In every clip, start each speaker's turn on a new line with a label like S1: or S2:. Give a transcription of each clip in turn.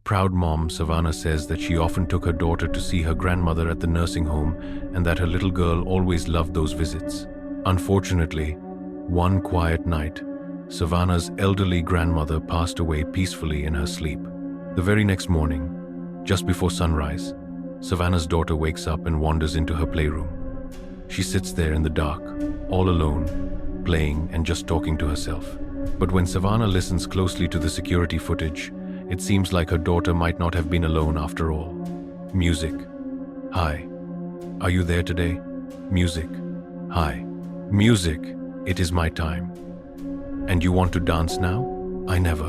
S1: Proud mom Savannah says that she often took her daughter to see her grandmother at the nursing home and that her little girl always loved those visits. Unfortunately, one quiet night, Savannah's elderly grandmother passed away peacefully in her sleep. The very next morning, just before sunrise, Savannah's daughter wakes up and wanders into her playroom. She sits there in the dark, all alone, playing and just talking to herself. But when Savannah listens closely to the security footage, it seems like her daughter might not have been alone after all. Music. Hi. Are you there today? Music. Hi. Music. It is my time. And you want to dance now? I never.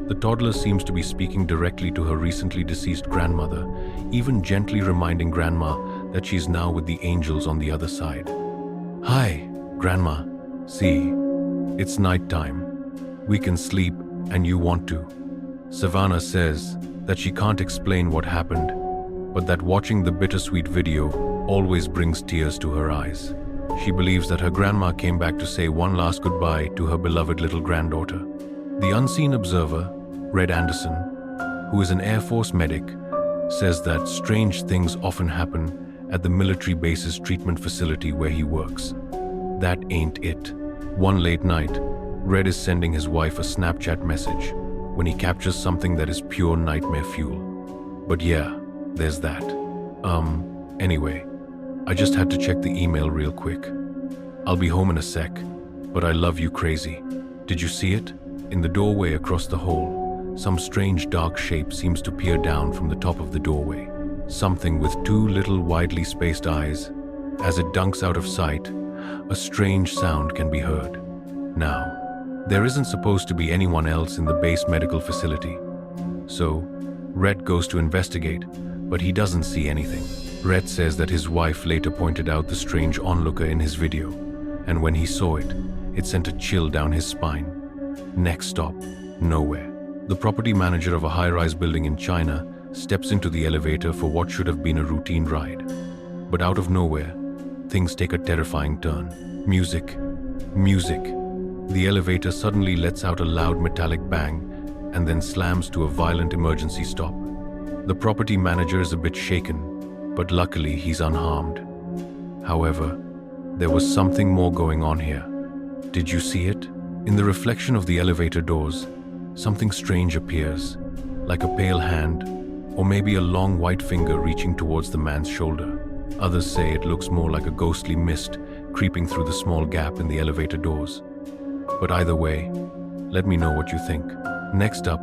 S1: The toddler seems to be speaking directly to her recently deceased grandmother, even gently reminding Grandma that she is now with the angels on the other side. Hi, Grandma. See, it's night time. We can sleep and you want to. Savannah says that she can't explain what happened, but that watching the bittersweet video always brings tears to her eyes. She believes that her grandma came back to say one last goodbye to her beloved little granddaughter. The unseen observer, Red Anderson, who is an Air Force medic, says that strange things often happen at the military base's treatment facility where he works. That ain't it. One late night, Red is sending his wife a Snapchat message when he captures something that is pure nightmare fuel. But yeah, there's that. Anyway, I just had to check the email real quick. I'll be home in a sec, but I love you crazy. Did you see it? In the doorway across the hall, some strange dark shape seems to peer down from the top of the doorway. Something with two little widely spaced eyes. As it dunks out of sight, a strange sound can be heard. Now, there isn't supposed to be anyone else in the base medical facility. So, Red goes to investigate, but he doesn't see anything. Red says that his wife later pointed out the strange onlooker in his video, and when he saw it, it sent a chill down his spine. Next stop, nowhere. The property manager of a high-rise building in China steps into the elevator for what should have been a routine ride. But out of nowhere, things take a terrifying turn. Music. Music. The elevator suddenly lets out a loud metallic bang and then slams to a violent emergency stop. The property manager is a bit shaken, but luckily he's unharmed. However, there was something more going on here. Did you see it? In the reflection of the elevator doors, something strange appears, like a pale hand, or maybe a long white finger reaching towards the man's shoulder. Others say it looks more like a ghostly mist creeping through the small gap in the elevator doors. But either way, let me know what you think. Next up,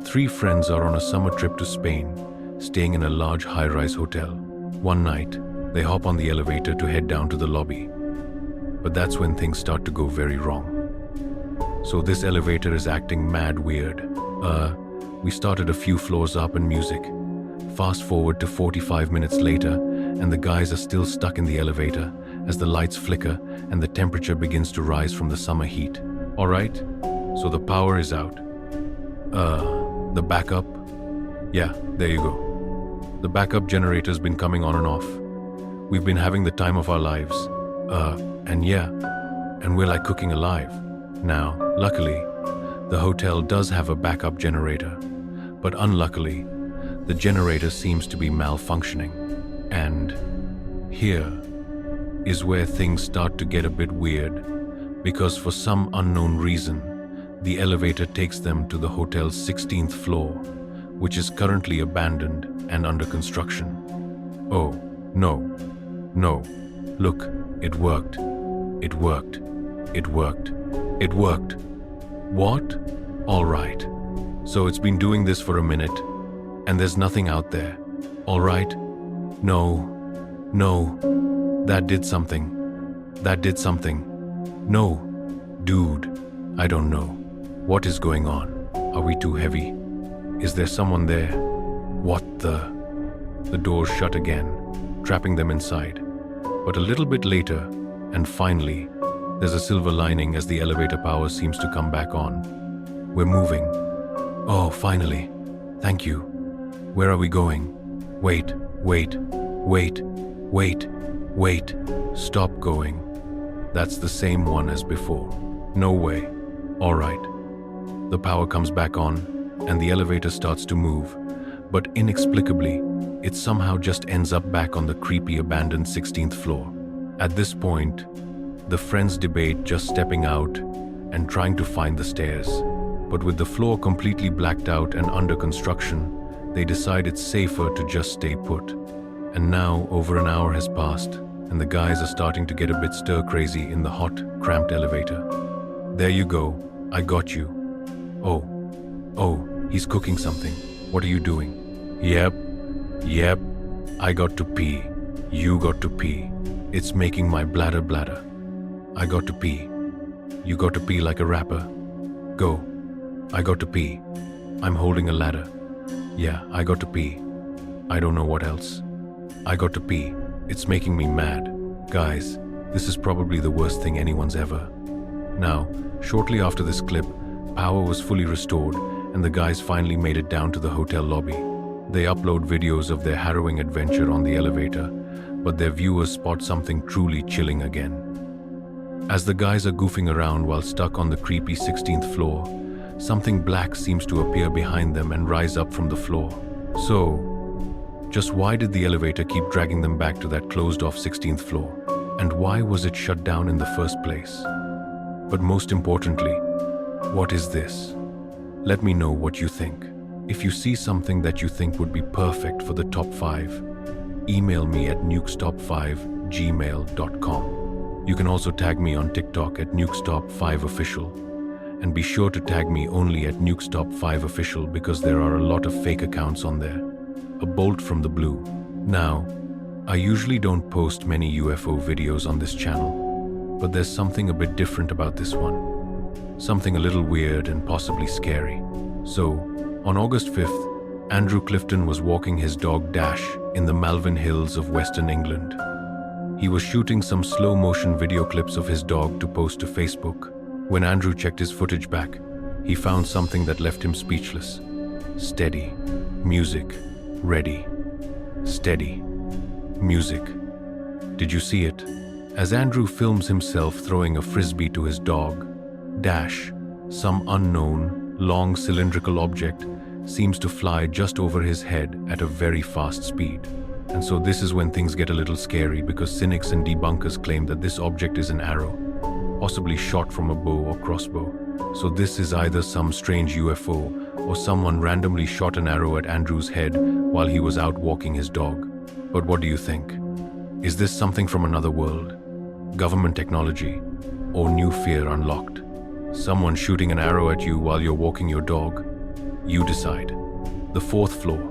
S1: three friends are on a summer trip to Spain, staying in a large high-rise hotel. One night, they hop on the elevator to head down to the lobby. But that's when things start to go very wrong. So this elevator is acting mad weird. We started a few floors up and music. Fast forward to 45 minutes later, and the guys are still stuck in the elevator as the lights flicker and the temperature begins to rise from the summer heat. Alright, so the power is out. The backup? Yeah, there you go. The backup generator's been coming on and off. We've been having the time of our lives. And we're like cooking alive. Now, luckily, the hotel does have a backup generator, but unluckily, the generator seems to be malfunctioning. And here is where things start to get a bit weird, because for some unknown reason, the elevator takes them to the hotel's 16th floor, which is currently abandoned and under construction. Oh, no. Look, it worked. It worked. It worked. It worked. What? All right. So it's been doing this for a minute, and there's nothing out there. All right? No. That did something. No. Dude, I don't know. What is going on? Are we too heavy? Is there someone there? What the? The doors shut again, trapping them inside. But a little bit later, and finally, there's a silver lining as the elevator power seems to come back on. We're moving. Oh, finally. Thank you. Where are we going? Wait. Stop going. That's the same one as before. No way. All right. The power comes back on, and the elevator starts to move, but inexplicably, it somehow just ends up back on the creepy abandoned 16th floor. At this point, the friends debate just stepping out and trying to find the stairs. But with the floor completely blacked out and under construction, they decide it's safer to just stay put. And now, over an hour has passed, and the guys are starting to get a bit stir-crazy in the hot, cramped elevator. There you go, I got you. Oh, he's cooking something. What are you doing? Yep, I got to pee. You got to pee. It's making my bladder. I got to pee. You got to pee like a rapper. Go. I got to pee. I'm holding a ladder. Yeah, I got to pee. I don't know what else. I got to pee. It's making me mad. Guys, this is probably the worst thing anyone's ever. Now, shortly after this clip, power was fully restored and the guys finally made it down to the hotel lobby. They upload videos of their harrowing adventure on the elevator, but their viewers spot something truly chilling again. As the guys are goofing around while stuck on the creepy 16th floor, something black seems to appear behind them and rise up from the floor. So, just why did the elevator keep dragging them back to that closed-off 16th floor? And why was it shut down in the first place? But most importantly, what is this? Let me know what you think. If you see something that you think would be perfect for the top 5, email me at nukestop5@gmail.com. You can also tag me on TikTok at nukestop5official. And be sure to tag me only at nukestop5official because there are a lot of fake accounts on there. A bolt from the blue. Now, I usually don't post many UFO videos on this channel, but there's something a bit different about this one. Something a little weird and possibly scary. So, on August 5th, Andrew Clifton was walking his dog Dash in the Malvern Hills of Western England. He was shooting some slow-motion video clips of his dog to post to Facebook. When Andrew checked his footage back, he found something that left him speechless. Steady. Music. Ready. Steady. Music. Did you see it? As Andrew films himself throwing a frisbee to his dog, Dash, some unknown, long cylindrical object, seems to fly just over his head at a very fast speed. And so this is when things get a little scary because cynics and debunkers claim that this object is an arrow, possibly shot from a bow or crossbow. So this is either some strange UFO or someone randomly shot an arrow at Andrew's head while he was out walking his dog. But what do you think? Is this something from another world? Government technology? Or new fear unlocked? Someone shooting an arrow at you while you're walking your dog? You decide. The 4th floor.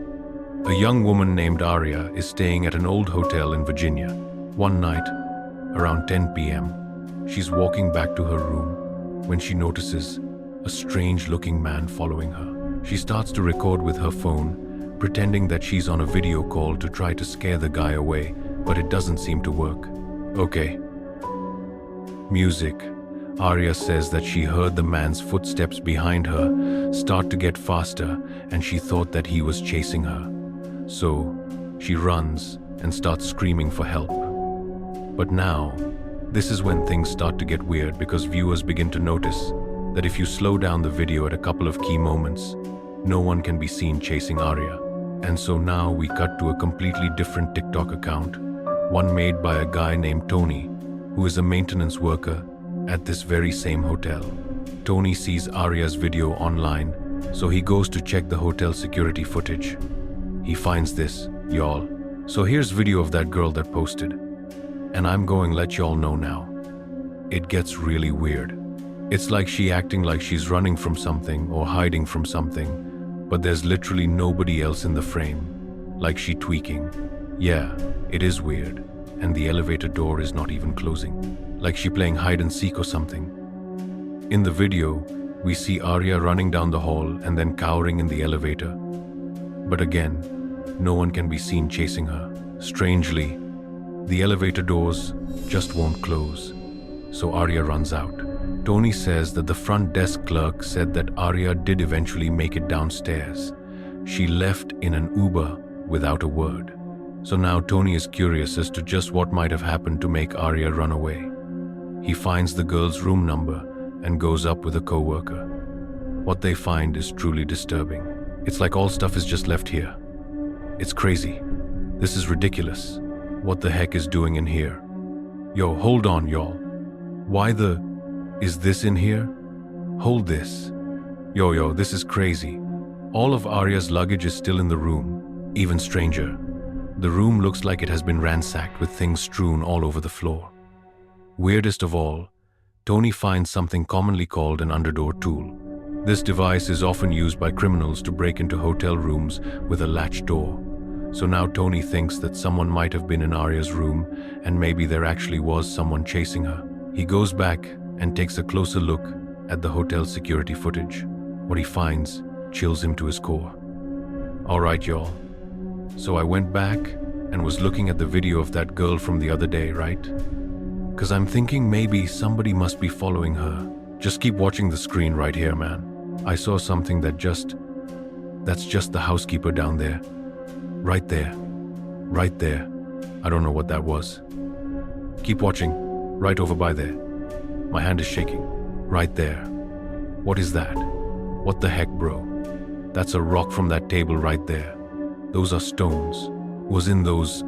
S1: A young woman named Aria is staying at an old hotel in Virginia. One night, around 10 p.m., she's walking back to her room when she notices a strange-looking man following her. She starts to record with her phone, pretending that she's on a video call to try to scare the guy away, but it doesn't seem to work. Okay. Music. Aria says that she heard the man's footsteps behind her start to get faster and she thought that he was chasing her. So, she runs and starts screaming for help. But now, this is when things start to get weird because viewers begin to notice that if you slow down the video at a couple of key moments, no one can be seen chasing Aria. And so now we cut to a completely different TikTok account, one made by a guy named Tony, who is a maintenance worker at this very same hotel. Tony sees Aria's video online, so he goes to check the hotel security footage. He finds this, y'all. So here's video of that girl that posted. And I'm going to let y'all know now. It gets really weird. It's like she acting like she's running from something or hiding from something, but there's literally nobody else in the frame, like she tweaking. Yeah, it is weird, and the elevator door is not even closing, like she playing hide and seek or something. In the video, we see Aria running down the hall and then cowering in the elevator. But again, no one can be seen chasing her. Strangely, the elevator doors just won't close, so Aria runs out. Tony says that the front desk clerk said that Aria did eventually make it downstairs. She left in an Uber without a word. So now Tony is curious as to just what might have happened to make Aria run away. He finds the girl's room number and goes up with a co-worker. What they find is truly disturbing. It's like all stuff is just left here. It's crazy. This is ridiculous. What the heck is doing in here? Yo, hold on, y'all. Why the... is this in here? Hold this. Yo, this is crazy. All of Arya's luggage is still in the room. Even stranger, the room looks like it has been ransacked with things strewn all over the floor. Weirdest of all, Tony finds something commonly called an underdoor tool. This device is often used by criminals to break into hotel rooms with a latch door. So now Tony thinks that someone might have been in Arya's room, and maybe there actually was someone chasing her. He goes back and takes a closer look at the hotel security footage. What he finds chills him to his core. Alright, y'all. So I went back and was looking at the video of that girl from the other day, right? 'Cause I'm thinking maybe somebody must be following her. Just keep watching the screen right here, man. I saw something that's just the housekeeper down there. Right there. Right there. I don't know what that was. Keep watching. Right over by there. My hand is shaking. Right there. What is that? What the heck, bro? That's a rock from that table right there. Those are stones. Was in those,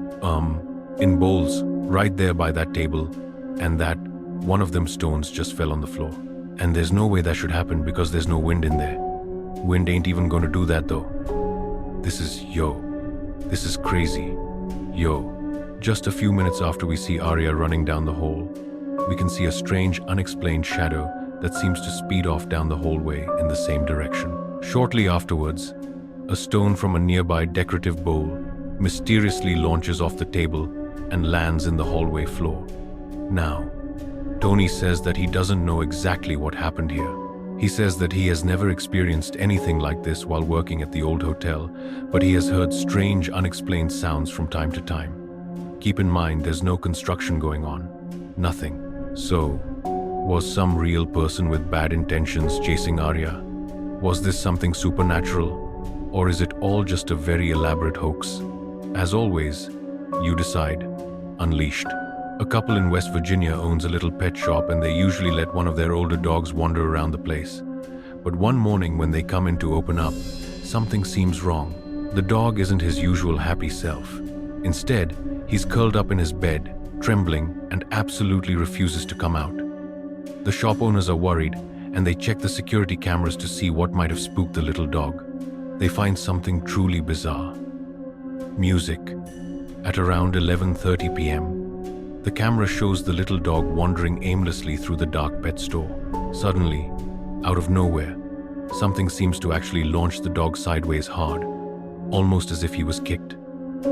S1: in bowls right there by that table, and that one of them stones just fell on the floor. And there's no way that should happen because there's no wind in there. Wind ain't even gonna do that though. This is crazy. Yo, just a few minutes after we see Arya running down the hall, we can see a strange, unexplained shadow that seems to speed off down the hallway in the same direction. Shortly afterwards, a stone from a nearby decorative bowl mysteriously launches off the table and lands in the hallway floor. Now, Tony says that he doesn't know exactly what happened here. He says that he has never experienced anything like this while working at the old hotel, but he has heard strange, unexplained sounds from time to time. Keep in mind, there's no construction going on. Nothing. So, was some real person with bad intentions chasing Arya? Was this something supernatural? Or is it all just a very elaborate hoax? As always, you decide. Unleashed. A couple in West Virginia owns a little pet shop, and they usually let one of their older dogs wander around the place. But one morning when they come in to open up, something seems wrong. The dog isn't his usual happy self. Instead, he's curled up in his bed, trembling, and absolutely refuses to come out. The shop owners are worried, and they check the security cameras to see what might have spooked the little dog. They find something truly bizarre. Music. At around 11:30 p.m., the camera shows the little dog wandering aimlessly through the dark pet store. Suddenly, out of nowhere, something seems to actually launch the dog sideways hard, almost as if he was kicked.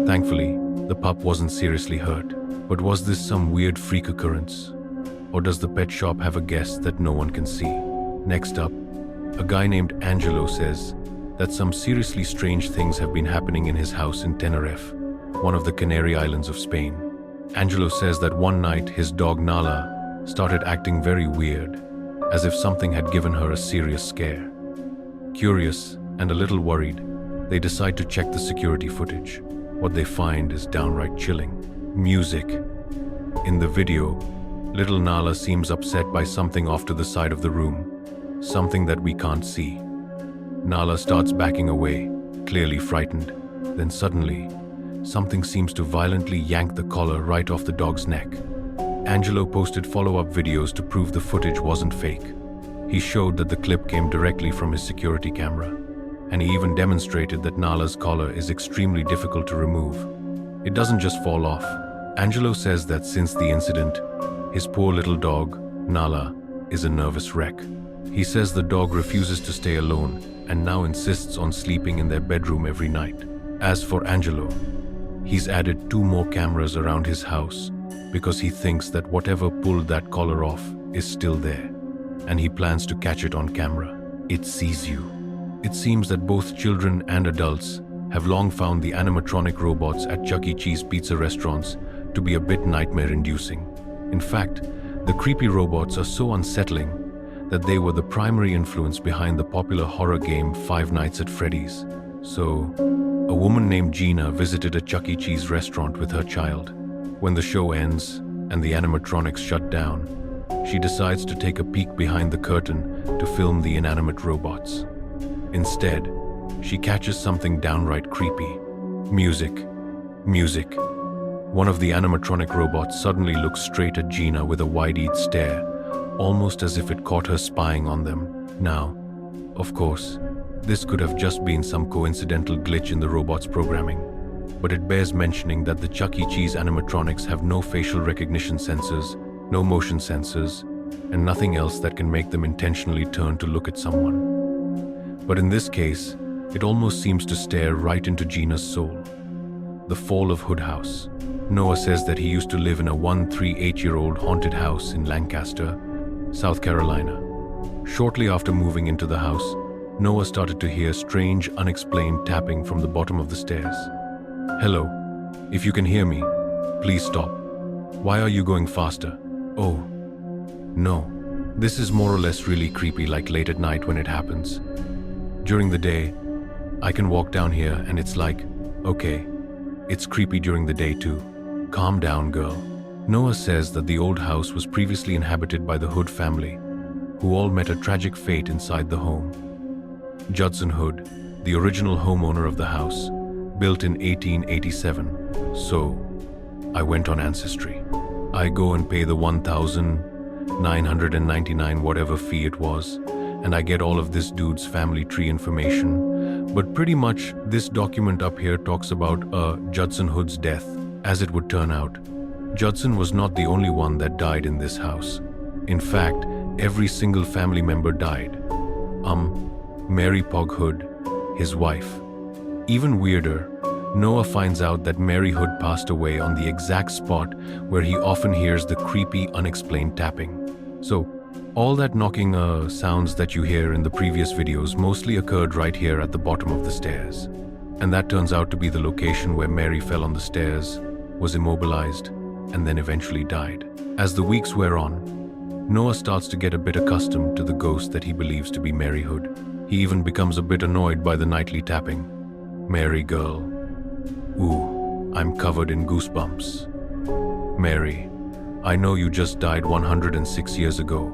S1: Thankfully, the pup wasn't seriously hurt. But was this some weird freak occurrence? Or does the pet shop have a guest that no one can see? Next up, a guy named Angelo says that some seriously strange things have been happening in his house in Tenerife, one of the Canary Islands of Spain. Angelo says that one night his dog Nala started acting very weird, as if something had given her a serious scare. Curious and a little worried, they decide to check the security footage. What they find is downright chilling. Music. In the video, little Nala seems upset by something off to the side of the room, something that we can't see. Nala starts backing away, clearly frightened. Then suddenly, something seems to violently yank the collar right off the dog's neck. Angelo posted follow-up videos to prove the footage wasn't fake. He showed that the clip came directly from his security camera, and he even demonstrated that Nala's collar is extremely difficult to remove. It doesn't just fall off. Angelo says that since the incident, his poor little dog, Nala, is a nervous wreck. He says the dog refuses to stay alone and now insists on sleeping in their bedroom every night. As for Angelo, he's added 2 more cameras around his house because he thinks that whatever pulled that collar off is still there, and he plans to catch it on camera. It sees you. It seems that both children and adults have long found the animatronic robots at Chuck E. Cheese pizza restaurants to be a bit nightmare-inducing. In fact, the creepy robots are so unsettling that they were the primary influence behind the popular horror game Five Nights at Freddy's. So, a woman named Gina visited a Chuck E. Cheese restaurant with her child. When the show ends and the animatronics shut down, she decides to take a peek behind the curtain to film the inanimate robots. Instead, she catches something downright creepy. Music. Music. One of the animatronic robots suddenly looks straight at Gina with a wide-eyed stare, almost as if it caught her spying on them. Now, of course, this could have just been some coincidental glitch in the robot's programming, but it bears mentioning that the Chuck E. Cheese animatronics have no facial recognition sensors, no motion sensors, and nothing else that can make them intentionally turn to look at someone. But in this case, it almost seems to stare right into Gina's soul. The fall of Hood House. Noah says that he used to live in a 138-year-old haunted house in Lancaster, South Carolina. Shortly after moving into the house, Noah started to hear strange, unexplained tapping from the bottom of the stairs. "Hello, if you can hear me, please stop. Why are you going faster? Oh, no. This is more or less really creepy, like late at night when it happens. During the day, I can walk down here and it's like, okay, it's creepy during the day too. Calm down, girl." Noah says that the old house was previously inhabited by the Hood family, who all met a tragic fate inside the home. Judson Hood, the original homeowner of the house, built in 1887. So, I went on Ancestry. I go and pay the $1,999 whatever fee it was, and I get all of this dude's family tree information. But pretty much this document up here talks about Judson Hood's death. As it would turn out, Judson was not the only one that died in this house. In fact, every single family member died. Mary Pog Hood, his wife. Even weirder, Noah finds out that Mary Hood passed away on the exact spot where he often hears the creepy, unexplained tapping. So, all that knocking sounds that you hear in the previous videos mostly occurred right here at the bottom of the stairs. And that turns out to be the location where Mary fell on the stairs, was immobilized, and then eventually died. As the weeks wear on, Noah starts to get a bit accustomed to the ghost that he believes to be Mary Hood. He even becomes a bit annoyed by the nightly tapping. "Mary girl. Ooh, I'm covered in goosebumps. Mary, I know you just died 106 years ago.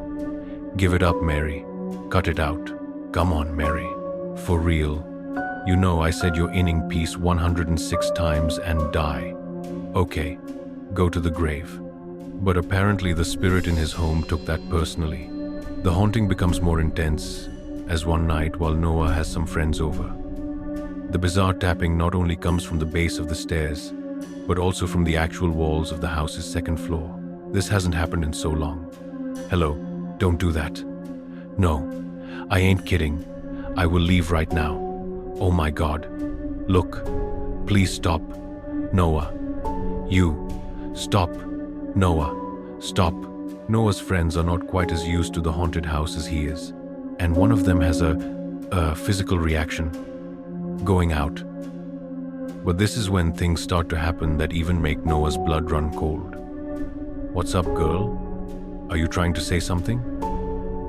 S1: Give it up, Mary. Cut it out. Come on, Mary. For real. You know I said your inning piece 106 times and die. Okay, go to the grave." But apparently the spirit in his home took that personally. The haunting becomes more intense, as one night while Noah has some friends over, the bizarre tapping not only comes from the base of the stairs, but also from the actual walls of the house's second floor. This hasn't happened in so long. "Hello, don't do that." "No, I ain't kidding. I will leave right now. Oh my God. Look, please stop. Noah. You. Stop. Noah. Stop." Noah's friends are not quite as used to the haunted house as he is, and one of them has a physical reaction. Going out. But this is when things start to happen that even make Noah's blood run cold. "What's up, girl? Are you trying to say something?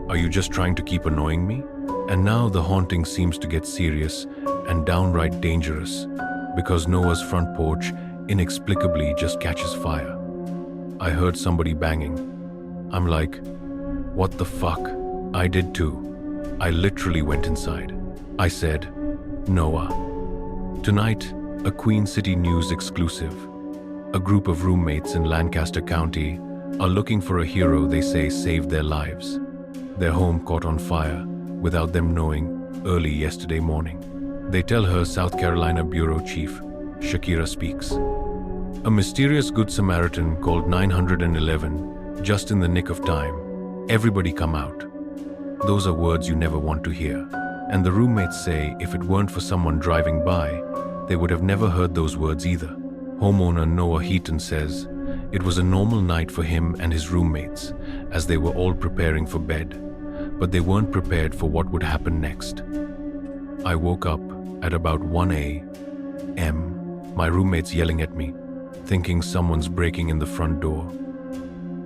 S1: Are you just trying to keep annoying me?" And now the haunting seems to get serious and downright dangerous, because Noah's front porch inexplicably just catches fire. I heard somebody banging. I'm like, what the fuck? I did too. I literally went inside. I said, "Noah." Tonight, a Queen City News exclusive. A group of roommates in Lancaster County are looking for a hero they say saved their lives. Their home caught on fire without them knowing early yesterday morning. They tell her South Carolina Bureau Chief, Shakira speaks. A mysterious Good Samaritan called 911, just in the nick of time. Everybody come out. Those are words you never want to hear. And the roommates say if it weren't for someone driving by, they would have never heard those words either. Homeowner Noah Heaton says it was a normal night for him and his roommates, as they were all preparing for bed, but they weren't prepared for what would happen next. "I woke up at about 1 a.m., my roommates yelling at me, thinking someone's breaking in the front door.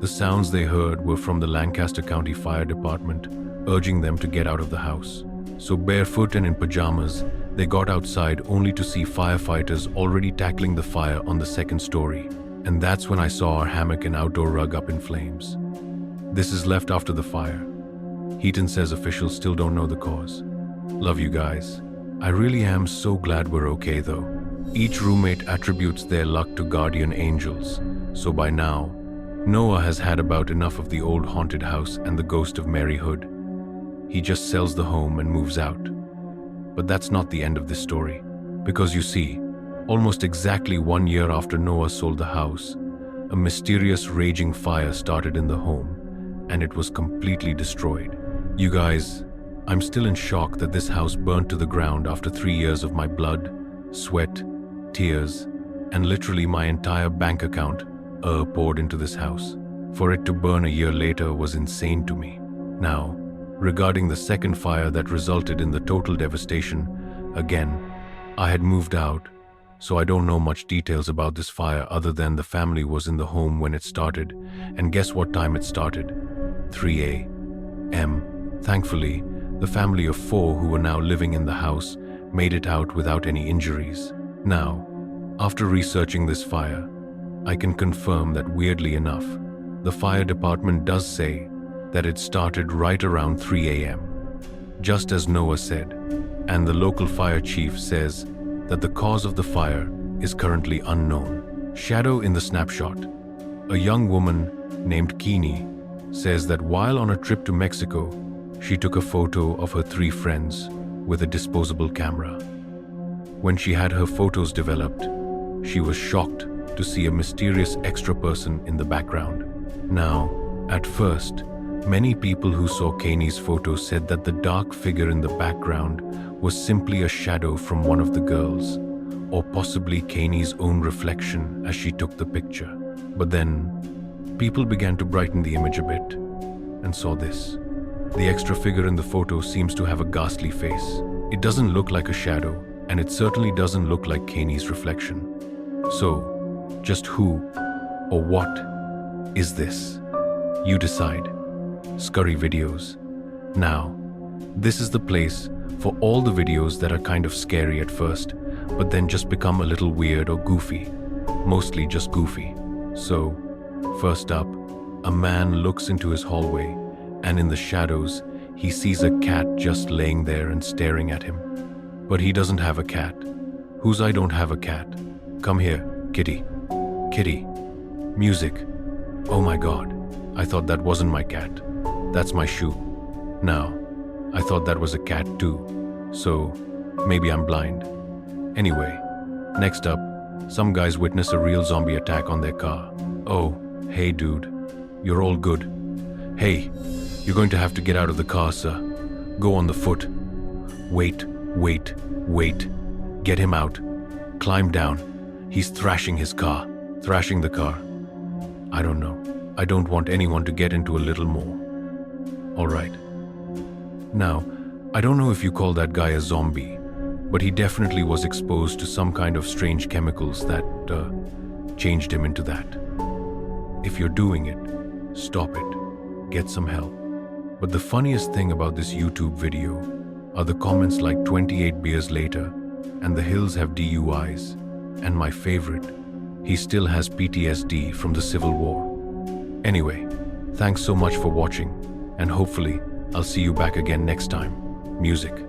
S1: The sounds they heard were from the Lancaster County Fire Department, urging them to get out of the house. So barefoot and in pajamas, they got outside only to see firefighters already tackling the fire on the second story. And that's when I saw our hammock and outdoor rug up in flames. This is left after the fire. Heaton says officials still don't know the cause. Love you guys. I really am so glad we're okay though. Each roommate attributes their luck to guardian angels, so by now, Noah has had about enough of the old haunted house and the ghost of Mary Hood. He just sells the home and moves out. But that's not the end of this story, because you see, almost exactly 1 year after Noah sold the house, a mysterious raging fire started in the home, and it was completely destroyed. You guys, I'm still in shock that this house burnt to the ground after 3 years of my blood, sweat, tears, and literally my entire bank account poured into this house. For it to burn a year later was insane to me. Now, regarding the second fire that resulted in the total devastation, again, I had moved out, so I don't know much details about this fire other than the family was in the home when it started, and guess what time it started? 3 a.m. Thankfully, the family of 4 who were now living in the house made it out without any injuries. Now, after researching this fire, I can confirm that weirdly enough, the fire department does say that it started right around 3 a.m., just as Noah said, and the local fire chief says that the cause of the fire is currently unknown. Shadow in the snapshot. A young woman named Keeney says that while on a trip to Mexico, she took a photo of her 3 friends with a disposable camera. When she had her photos developed, she was shocked to see a mysterious extra person in the background. Now, at first, many people who saw Keeney's photo said that the dark figure in the background was simply a shadow from one of the girls, or possibly Keeney's own reflection as she took the picture. But then, people began to brighten the image a bit, and saw this. The extra figure in the photo seems to have a ghastly face. It doesn't look like a shadow, and it certainly doesn't look like Keeney's reflection. So, just who or what is this? You decide. Scurry videos. Now, this is the place for all the videos that are kind of scary at first, but then just become a little weird or goofy. Mostly just goofy. So, first up, a man looks into his hallway, and in the shadows, he sees a cat just laying there and staring at him. But he doesn't have a cat. Whose I don't have a cat? Come here, kitty. Kitty. Music. Oh my god. I thought that wasn't my cat. That's my shoe. Now, I thought that was a cat too. So, maybe I'm blind. Anyway, next up, some guys witness a real zombie attack on their car. Oh, hey dude. You're all good. Hey, you're going to have to get out of the car, sir. Go on the foot. Wait. Get him out. Climb down. He's thrashing his car. Thrashing the car. I don't know. I don't want anyone to get into a little more. Alright. Now, I don't know if you call that guy a zombie, but he definitely was exposed to some kind of strange chemicals that changed him into that. If you're doing it, stop it. Get some help. But the funniest thing about this YouTube video are the comments like 28 beers later, and the hills have DUIs, and my favorite, he still has PTSD from the Civil War. Anyway, thanks so much for watching, and hopefully I'll see you back again next time. Music.